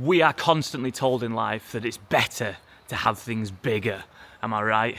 We are constantly told in life that it's better to have things bigger. Am I right?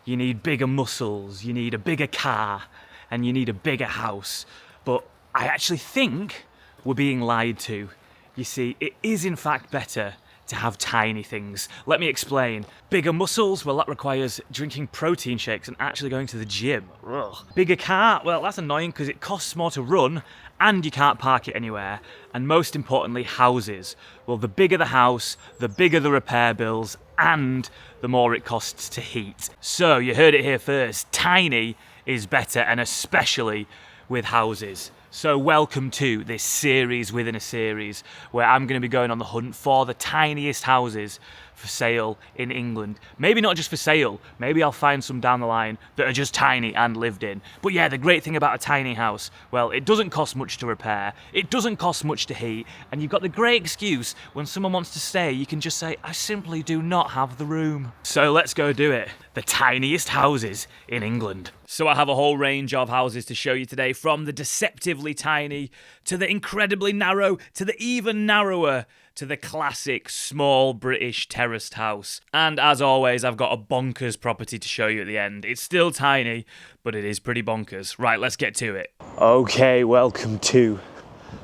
You need bigger muscles, you need a bigger car, and you need a bigger house. But I actually think we're being lied to. You see, it is in fact better to have tiny things. Let me explain. Bigger muscles, well, that requires drinking protein shakes and actually going to the gym. Ugh. Bigger car, well, that's annoying because it costs more to run and you can't park it anywhere. And most importantly, houses. Well, the bigger the house, the bigger the repair bills, and the more it costs to heat. So, you heard it here first. Tiny is better, and especially with houses. So welcome to this series within a series where I'm going to be going on the hunt for the tiniest houses for sale in England. Maybe not just for sale, maybe I'll find some down the line that are just tiny and lived in. But yeah, the great thing about a tiny house, well, it doesn't cost much to repair, it doesn't cost much to heat, and you've got the great excuse when someone wants to stay, you can just say, I simply do not have the room. So let's go do it. The tiniest houses in England. So I have a whole range of houses to show you today, from the deceptively tiny to the incredibly narrow to the even narrower to the classic small British terraced house. And as always, I've got a bonkers property to show you at the end. It's still tiny, but it is pretty bonkers. Right, let's get to it. Okay, welcome to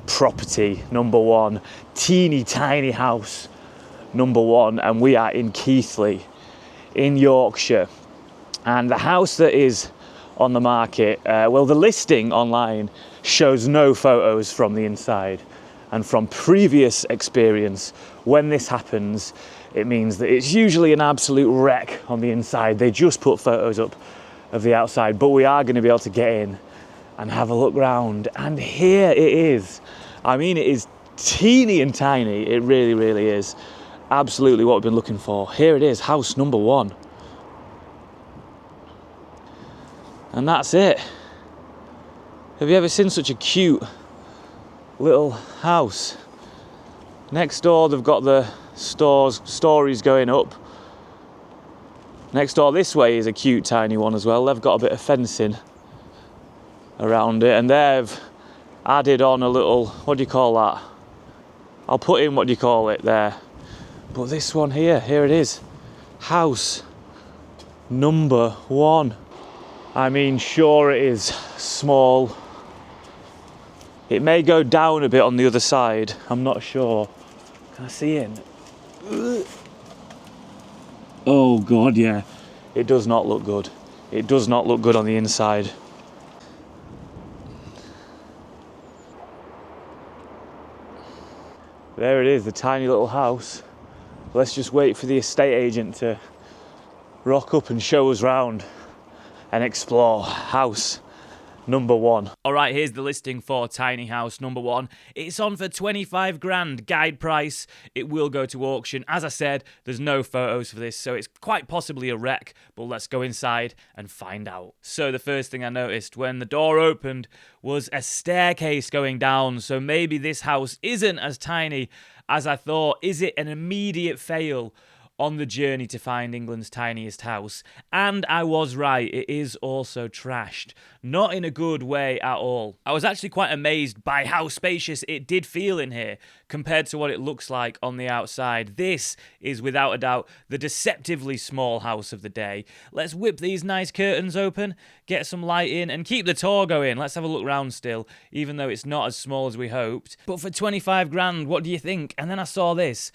property number one. Teeny tiny house number one, and we are in Keighley in Yorkshire. And the house that is on the market, well, the listing online shows no photos from the inside. And from previous experience, when this happens, it means that it's usually an absolute wreck on the inside. They just put photos up of the outside, but we are going to be able to get in and have a look round. And here it is. I mean, it is teeny and tiny. It really, really is. Absolutely what we've been looking for. Here it is, house number one. And that's it. Have you ever seen such a cute little house? Next door they've got the stories going up. Next door this way is a cute tiny one as well. They've got a bit of fencing around it, and they've added on a little, what do you call that? I'll put in what do you call it there. But this one here it is. House number one. I mean, sure, it is small. It may go down a bit on the other side. I'm not sure. Can I see in? Oh God, yeah. It does not look good. It does not look good on the inside. There it is, the tiny little house. Let's just wait for the estate agent to rock up and show us round and explore house number one. Alright, here's the listing for tiny house number one. It's on for 25 grand, guide price. It will go to auction. As I said, there's no photos for this, so it's quite possibly a wreck, but let's go inside and find out. So the first thing I noticed when the door opened was a staircase going down, so maybe this house isn't as tiny as I thought. Is it an immediate fail on the journey to find England's tiniest house? And I was right, it is also trashed. Not in a good way at all. I was actually quite amazed by how spacious it did feel in here compared to what it looks like on the outside. This is without a doubt the deceptively small house of the day. Let's whip these nice curtains open, get some light in, and keep the tour going. Let's have a look round still, even though it's not as small as we hoped. But for 25 grand, what do you think? And then I saw this.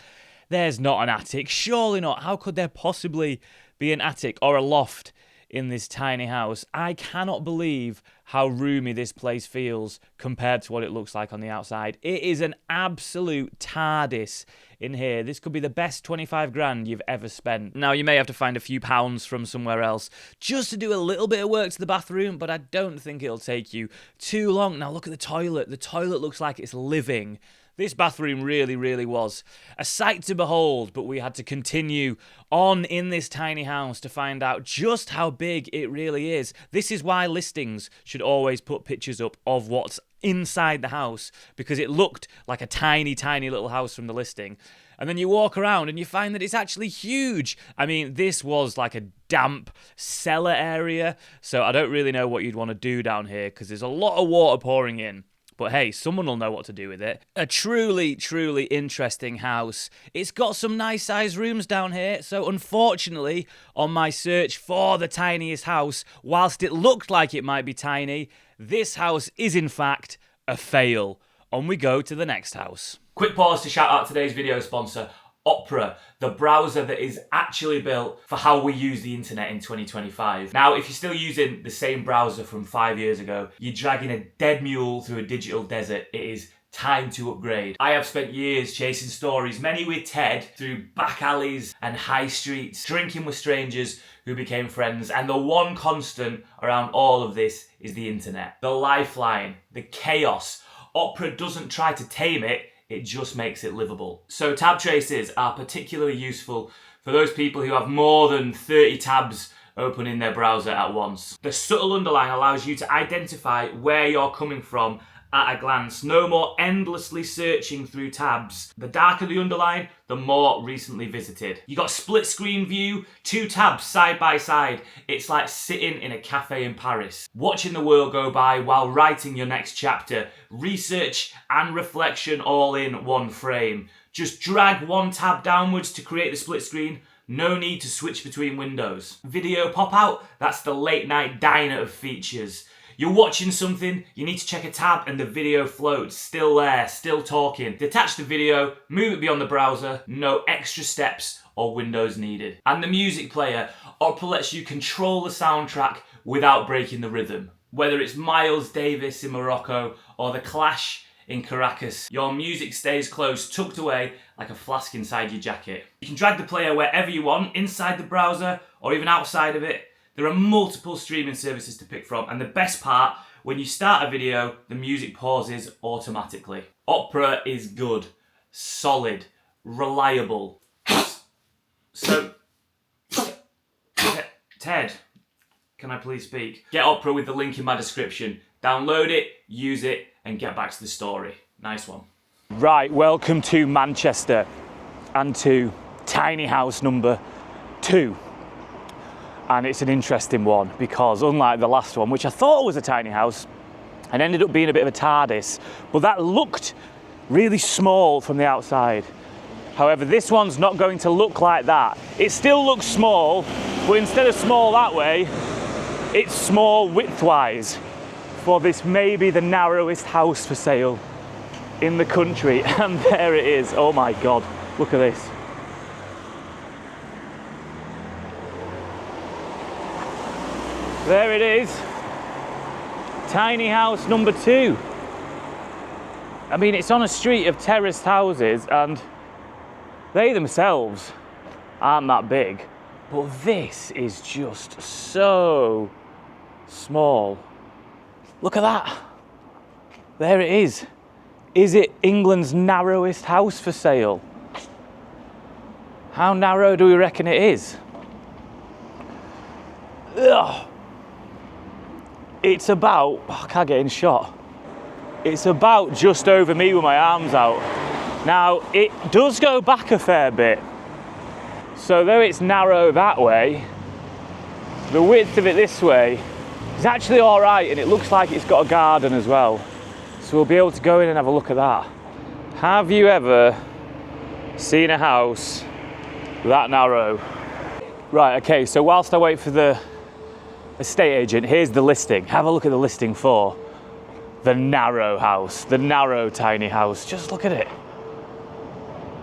There's not an attic, surely not. How could there possibly be an attic or a loft in this tiny house? I cannot believe how roomy this place feels compared to what it looks like on the outside. It is an absolute TARDIS in here. This could be the best 25 grand you've ever spent. Now, you may have to find a few pounds from somewhere else just to do a little bit of work to the bathroom, but I don't think it'll take you too long. Now, look at the toilet. The toilet looks like it's living. This bathroom really, really was a sight to behold, but we had to continue on in this tiny house to find out just how big it really is. This is why listings should always put pictures up of what's inside the house, because it looked like a tiny, tiny little house from the listing. And then you walk around and you find that it's actually huge. I mean, this was like a damp cellar area, so I don't really know what you'd want to do down here because there's a lot of water pouring in. But hey, someone will know what to do with it. A truly, truly interesting house. It's got some nice sized rooms down here, so unfortunately, on my search for the tiniest house, whilst it looked like it might be tiny, this house is in fact a fail. On we go to the next house. Quick pause to shout out today's video sponsor, Opera, the browser that is actually built for how we use the internet in 2025. Now, if you're still using the same browser from 5 years ago, you're dragging a dead mule through a digital desert. It is time to upgrade. I have spent years chasing stories, many with Ted, through back alleys and high streets, drinking with strangers who became friends, and the one constant around all of this is the internet. The lifeline, the chaos. Opera doesn't try to tame it, it just makes it livable. So tab traces are particularly useful for those people who have more than 30 tabs open in their browser at once. The subtle underline allows you to identify where you're coming from at a glance. No more endlessly searching through tabs. The darker the underline, the more recently visited. You got split screen view, 2 tabs side by side. It's like sitting in a cafe in Paris, watching the world go by while writing your next chapter. Research and reflection all in one frame. Just drag one tab downwards to create the split screen. No need to switch between windows. Video pop out, that's the late night diner of features. You're watching something, you need to check a tab and the video floats, still there, still talking. Detach the video, move it beyond the browser, no extra steps or windows needed. And the music player, Opera lets you control the soundtrack without breaking the rhythm. Whether it's Miles Davis in Morocco or The Clash in Caracas, your music stays close, tucked away like a flask inside your jacket. You can drag the player wherever you want, inside the browser or even outside of it. There are multiple streaming services to pick from, and the best part, when you start a video, the music pauses automatically. Opera is good, solid, reliable. So, Ted, can I please speak? Get Opera with the link in my description. Download it, use it, and get back to the story. Nice one. Right, welcome to Manchester and to tiny house number 2. And it's an interesting one because unlike the last one, which I thought was a tiny house and ended up being a bit of a TARDIS, but that looked really small from the outside. However, this one's not going to look like that. It still looks small, but instead of small that way, it's small widthwise for this maybe the narrowest house for sale in the country. And there it is. Oh my God, look at this. There it is, tiny house number 2. I mean, it's on a street of terraced houses and they themselves aren't that big, but this is just so small. Look at that, there it is. Is it England's narrowest house for sale? How narrow do we reckon it is? Ugh. It's about, I can't get in shot. It's about just over me with my arms out. Now, it does go back a fair bit. So though it's narrow that way, the width of it this way is actually all right, and it looks like it's got a garden as well. So we'll be able to go in and have a look at that. Have you ever seen a house that narrow? Right, okay, so whilst I wait for the estate agent, here's the listing. Have a look at the listing for the narrow house, the narrow tiny house. Just look at it.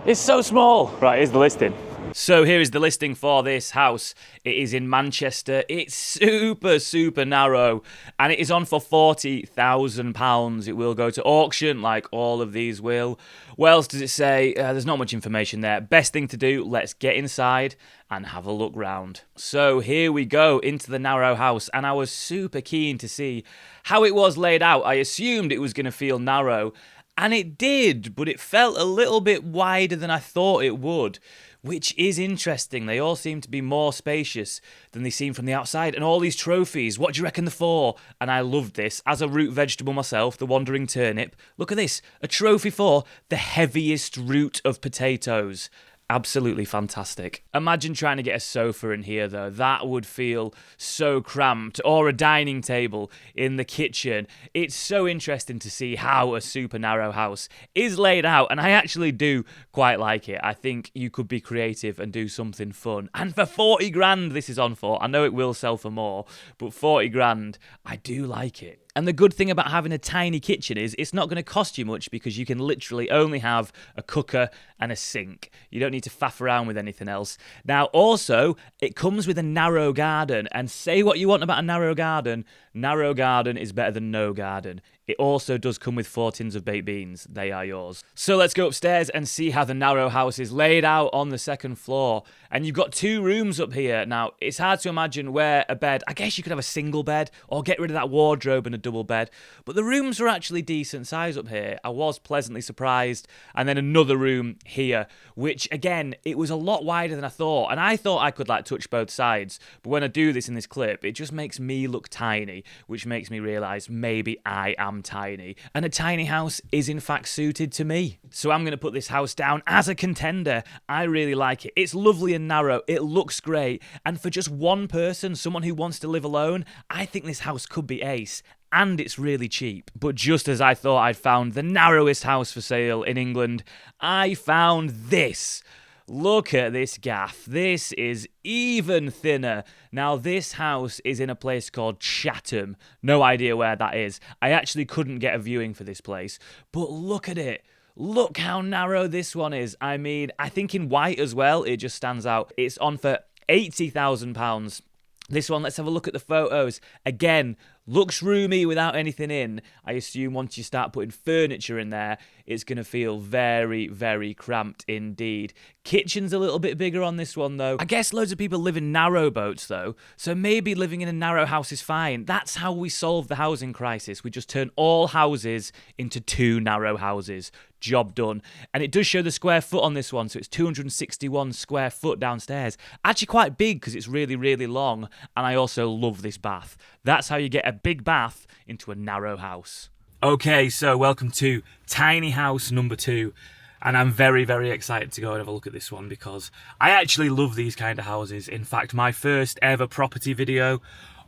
It's so small. Right, here's the listing. So here is the listing for this house. It is in Manchester. It's super, super narrow, and it is on for £40,000. It will go to auction, like all of these will. What else does it say? There's not much information there. Best thing to do, let's get inside and have a look round. So here we go into the narrow house, and I was super keen to see how it was laid out. I assumed it was going to feel narrow, and it did, but it felt a little bit wider than I thought it would, which is interesting. They all seem to be more spacious than they seem from the outside. And all these trophies, what do you reckon they're for? And I loved this. As a root vegetable myself, the wandering turnip, look at this. A trophy for the heaviest root of potatoes. Absolutely fantastic. Imagine trying to get a sofa in here though. That would feel so cramped. Or a dining table in the kitchen. It's so interesting to see how a super narrow house is laid out, and I actually do quite like it. I think you could be creative and do something fun. And for 40 grand this is on for. I know it will sell for more, but 40 grand, I do like it. And the good thing about having a tiny kitchen is it's not going to cost you much because you can literally only have a cooker and a sink. You don't need to faff around with anything else. Now, also, it comes with a narrow garden. And say what you want about a narrow garden is better than no garden. It also does come with 4 tins of baked beans. They are yours. So let's go upstairs and see how the narrow house is laid out on the second floor. And you've got 2 rooms up here. Now, it's hard to imagine where a bed... I guess you could have a single bed or get rid of that wardrobe and a double bed. But the rooms are actually decent size up here. I was pleasantly surprised. And then another room here, which, again, it was a lot wider than I thought. And I thought I could, like, touch both sides. But when I do this in this clip, it just makes me look tiny, which makes me realise maybe I am tiny, and a tiny house is in fact suited to me. So I'm going to put this house down as a contender. I really like it. It's lovely and narrow, it looks great, and for just one person, someone who wants to live alone, I think this house could be ace. And it's really cheap. But just as I thought I'd found the narrowest house for sale in England, I found this. Look at this gaff. This is even thinner. Now, this house is in a place called Chatham. No idea where that is. I actually couldn't get a viewing for this place. But look at it. Look how narrow this one is. I mean, I think in white as well, it just stands out. It's on for £80,000. This one, let's have a look at the photos. Again, looks roomy without anything in. I assume once you start putting furniture in there, it's going to feel very, very cramped indeed. Kitchen's a little bit bigger on this one, though. I guess loads of people live in narrow boats, though, so maybe living in a narrow house is fine. That's how we solve the housing crisis. We just turn all houses into 2 narrow houses. Job done. And it does show the square foot on this one, so it's 261 square foot downstairs. Actually quite big because it's really, really long, and I also love this bath. That's how you get a big bath into a narrow house. Okay, so welcome to tiny house number 2. And I'm very, very excited to go and have a look at this one because I actually love these kind of houses. In fact, my first ever property video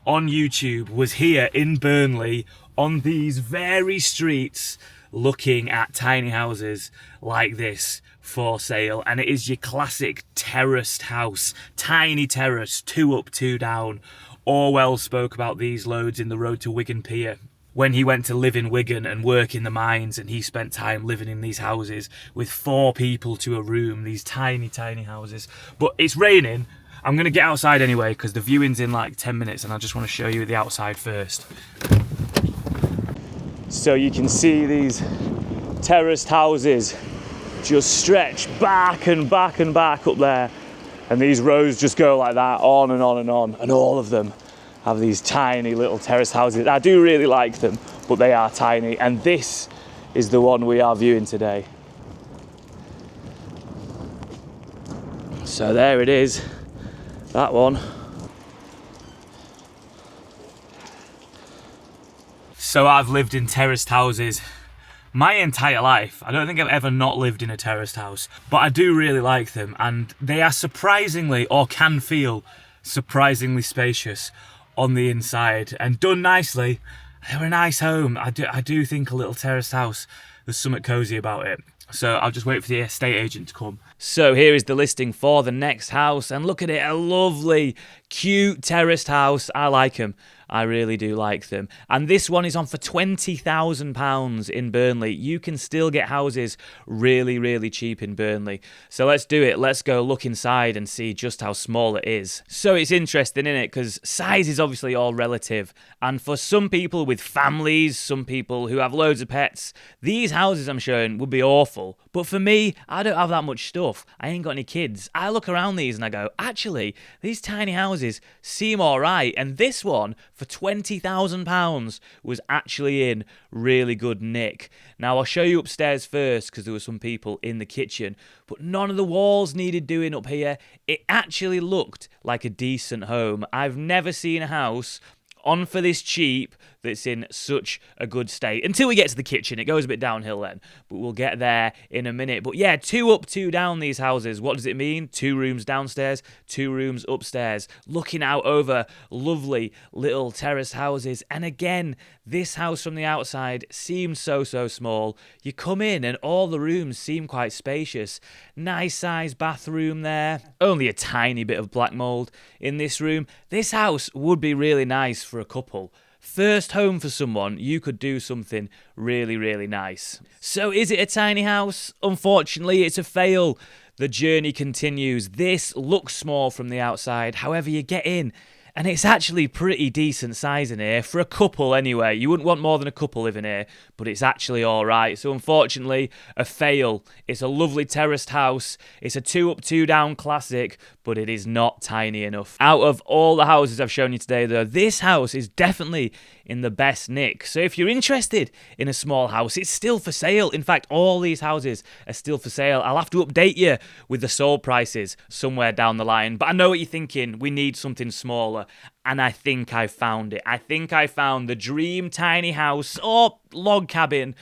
on YouTube was here in Burnley on these very streets looking at tiny houses like this for sale. And it is your classic terraced house, tiny terrace, 2 up, 2 down. Orwell spoke about these loads in The Road to Wigan Pier when he went to live in Wigan and work in the mines, and he spent time living in these houses with 4 people to a room, these tiny, tiny houses. But it's raining. I'm going to get outside anyway because the viewing's in like 10 minutes and I just want to show you the outside first. So you can see these terraced houses just stretch back and back and back up there. And these rows just go like that, on and on and on. And all of them have these tiny little terrace houses. I do really like them, but they are tiny. And this is the one we are viewing today. So there it is, that one. So I've lived in terraced houses my entire life. I don't think I've ever not lived in a terraced house, but I do really like them, and they are surprisingly, or can feel surprisingly spacious on the inside and done nicely. They're a nice home. I do think a little terraced house, there's something cozy about it. So I'll just wait for the estate agent to come. So here is the listing for the next house, and look at it, a lovely, cute terraced house. I like them. I really do like them. And this one is on for £20,000 in Burnley. You can still get houses really, really cheap in Burnley. So let's do it. Let's go look inside and see just how small it is. So it's interesting, isn't it? Because size is obviously all relative. And for some people with families, some people who have loads of pets, these houses I'm showing would be awful. But for me, I don't have that much stuff. I ain't got any kids. I look around these and I go, actually, these tiny houses seem all right. And this one, for £20,000, was actually in really good nick. Now, I'll show you upstairs first because there were some people in the kitchen, but none of the walls needed doing up here. It actually looked like a decent home. I've never seen a house on for this cheap that's in such a good state. Until we get to the kitchen, it goes a bit downhill then, but we'll get there in a minute. But yeah, 2 up, 2 down these houses. What does it mean? 2 rooms downstairs, 2 rooms upstairs, looking out over lovely little terrace houses. And again, this house from the outside seems so small. You come in and all the rooms seem quite spacious. Nice sized bathroom there. Only a tiny bit of black mould in this room. This house would be really nice for a couple. First home for someone, you could do something really nice. So is it a tiny house? Unfortunately, it's a fail. The journey continues. This looks small from the outside. However, you get in, and it's actually pretty decent size in here, for a couple anyway. You wouldn't want more than a couple living here, but it's actually alright. So unfortunately, a fail. It's a lovely terraced house. It's a 2 up, 2 down classic, but it is not tiny enough. Out of all the houses I've shown you today though, this house is definitely in the best nick. So if you're interested in a small house, it's still for sale. In fact, all these houses are still for sale. I'll have to update you with the sold prices somewhere down the line. But I know what you're thinking. We need something smaller. And I think I found it. I think I found the dream tiny house, or log cabin,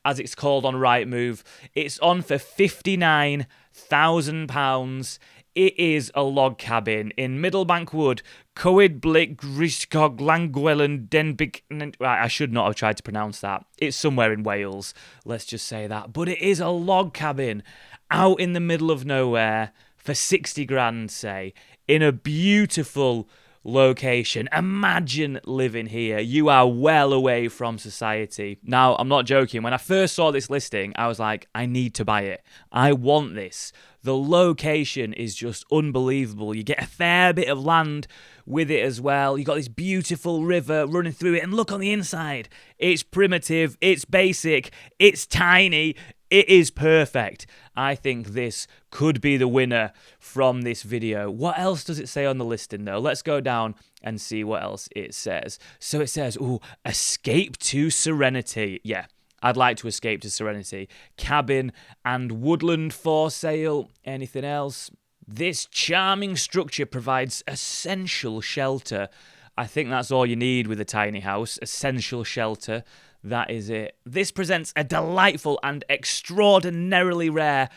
as it's called on Rightmove. It's on for £59,000. It is a log cabin in Middlebank Wood, Coed Blick, Grishcog, Llangwelyn, Denbigh. I should not have tried to pronounce that. It's somewhere in Wales, let's just say that. But it is a log cabin out in the middle of nowhere for 60 grand, say, in a beautiful location. Imagine living here. You are well away from society. Now, I'm not joking. When I first saw this listing, I was like, I need to buy it. I want this. The location is just unbelievable. You get a fair bit of land with it as well. You got this beautiful river running through it, and look on the inside. It's primitive, it's basic, it's tiny, it is perfect. I think this could be the winner from this video. What else does it say on the listing though? Let's go down and see what else it says. So it says, escape to serenity. Yeah. I'd like to escape to serenity. Cabin and woodland for sale. Anything else? This charming structure provides essential shelter. I think that's all you need with a tiny house. Essential shelter. That is it. This presents a delightful and extraordinarily rare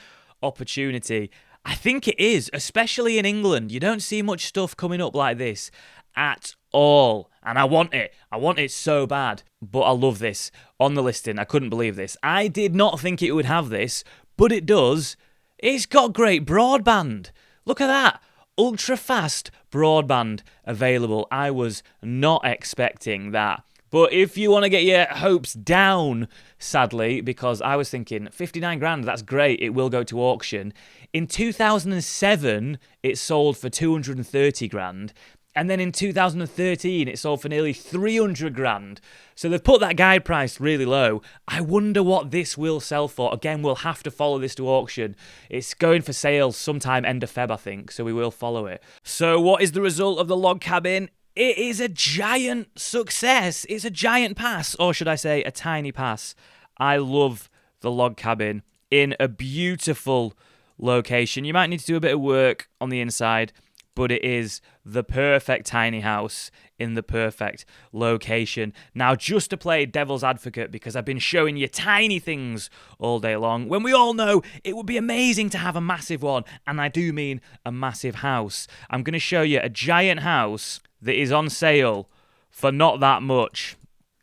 opportunity. I think it is, especially in England. You don't see much stuff coming up like this at all. And I want it. I want it so bad. But I love this. On the listing, I couldn't believe this. I did not think it would have this, but it does. It's got great broadband. Look at that. Ultra-fast broadband available. I was not expecting that. But if you want to get your hopes down, sadly, because I was thinking 59 grand, that's great, it will go to auction. In 2007, it sold for 230 grand. And then in 2013, it sold for nearly 300 grand. So they've put that guide price really low. I wonder what this will sell for. Again, we'll have to follow this to auction. It's going for sale sometime end of Feb, I think, so we will follow it. So what is the result of the log cabin? It is a giant success. It's a giant pass, or should I say a tiny pass. I love the log cabin in a beautiful location. You might need to do a bit of work on the inside, but it is the perfect tiny house in the perfect location. Now, just to play devil's advocate, because I've been showing you tiny things all day long, when we all know it would be amazing to have a massive one, and I do mean a massive house. I'm going to show you a giant house that is on sale for not that much.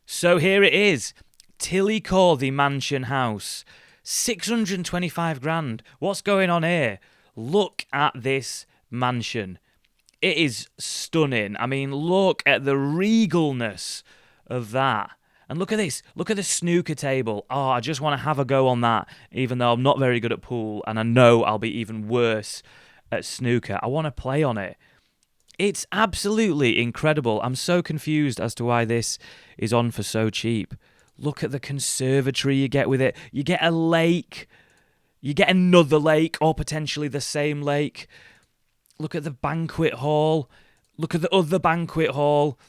So here it is, Tillycorthy Mansion House, 625 grand. What's going on here? Look at this mansion. It is stunning. I mean, look at the regalness of that. And look at this. Look at the snooker table. Oh, I just want to have a go on that, even though I'm not very good at pool, and I know I'll be even worse at snooker. I want to play on it. It's absolutely incredible. I'm so confused as to why this is on for so cheap. Look at the conservatory you get with it. You get a lake. You get another lake, or potentially the same lake. Look at the banquet hall. Look at the other banquet hall.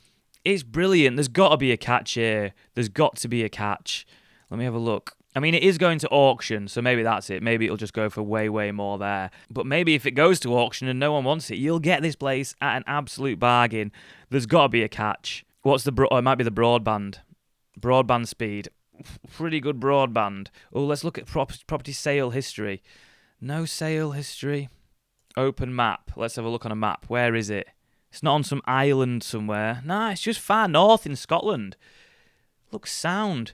It's brilliant. There's got to be a catch here. There's got to be a catch. Let me have a look. I mean, it is going to auction, so maybe that's it. Maybe it'll just go for way more there. But maybe if it goes to auction and no one wants it, you'll get this place at an absolute bargain. There's got to be a catch. What's the it might be the broadband. Broadband speed. Pretty good broadband. Oh, let's look at property sale history. No sale history. Open map. Let's have a look on a map. Where is it? It's not on some island somewhere. Nah, it's just far north in Scotland. Looks sound.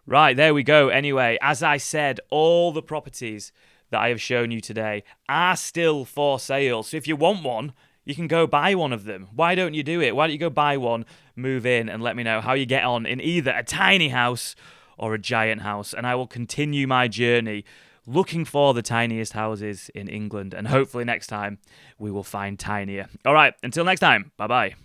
Right, there we go. Anyway, as I said, all the properties that I have shown you today are still for sale. So if you want one, you can go buy one of them. Why don't you do it? Why don't you go buy one, move in, and let me know how you get on in either a tiny house or a giant house. And I will continue my journey looking for the tiniest houses in England. And hopefully next time we will find tinier. All right, until next time, bye-bye.